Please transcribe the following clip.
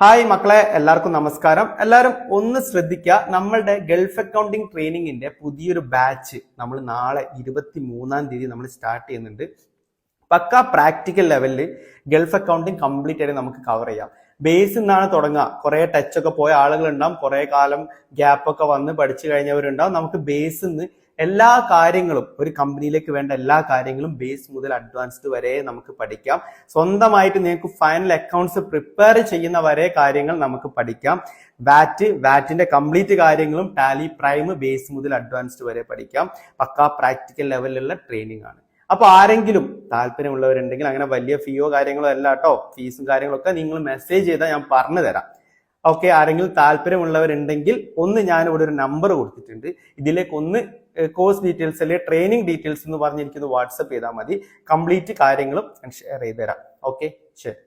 Hi മക്കളെ, എല്ലാവർക്കും നമസ്കാരം. എല്ലാവരും ഒന്ന് ശ്രദ്ധിക്കുക. നമ്മളുടെ ഗൾഫ് അക്കൗണ്ടിങ് ട്രെയിനിങ്ങിന്റെ പുതിയൊരു ബാച്ച് നമ്മൾ നാളെ 23-ാം തീയതി നമ്മൾ സ്റ്റാർട്ട് ചെയ്യുന്നുണ്ട്. പക്ക പ്രാക്ടിക്കൽ ലെവലിൽ ഗൾഫ് അക്കൗണ്ടിങ് കംപ്ലീറ്റ് ആയിട്ട് നമുക്ക് കവർ ചെയ്യാം. ബേസ് നിന്നാണ് തുടങ്ങുക. കുറെ ടച്ച് ഒക്കെ പോയ ആളുകൾ ഉണ്ടാവും, കുറെ കാലം ഗ്യാപ്പ് ഒക്കെ വന്ന് പഠിച്ചു കഴിഞ്ഞവരുണ്ടാവും. നമുക്ക് ബേസ് നിന്ന് എല്ലാ കാര്യങ്ങളും, ഒരു കമ്പനിയിലേക്ക് വേണ്ട എല്ലാ കാര്യങ്ങളും ബേസ് മുതൽ അഡ്വാൻസ്ഡ് വരെ നമുക്ക് പഠിക്കാം. സ്വന്തമായിട്ട് നിങ്ങൾക്ക് ഫൈനൽ അക്കൗണ്ട്സ് പ്രിപ്പയർ ചെയ്യുന്ന വരെ കാര്യങ്ങൾ നമുക്ക് പഠിക്കാം. വാറ്റിന്റെ കംപ്ലീറ്റ് കാര്യങ്ങളും ടാലി പ്രൈം ബേസ് മുതൽ അഡ്വാൻസ്ഡ് വരെ പഠിക്കാം. പക്ക പ്രാക്ടിക്കൽ ലെവലിലുള്ള ട്രെയിനിങ് ആണ്. അപ്പൊ ആരെങ്കിലും താല്പര്യമുള്ളവരുണ്ടെങ്കിൽ, അങ്ങനെ വലിയ ഫീയോ കാര്യങ്ങളോ അല്ല കേട്ടോ, ഫീസും കാര്യങ്ങളൊക്കെ നിങ്ങൾ മെസ്സേജ് ചെയ്താൽ ഞാൻ പറഞ്ഞു തരാം. ഓക്കെ, ആരെങ്കിലും താല്പര്യമുള്ളവരുണ്ടെങ്കിൽ ഞാൻ ഇവിടെ ഒരു നമ്പർ കൊടുത്തിട്ടുണ്ട്. ഇതിലേക്ക് കോഴ്സ് ഡീറ്റെയിൽസ് അല്ലെങ്കിൽ ട്രെയിനിങ് ഡീറ്റെയിൽസ് എന്ന് പറഞ്ഞിരിക്കുന്നത് വാട്സപ്പ് ചെയ്താൽ മതി. കംപ്ലീറ്റ് കാര്യങ്ങളും ഷെയർ ചെയ്ത് തരാം. ഓക്കെ, ശരി.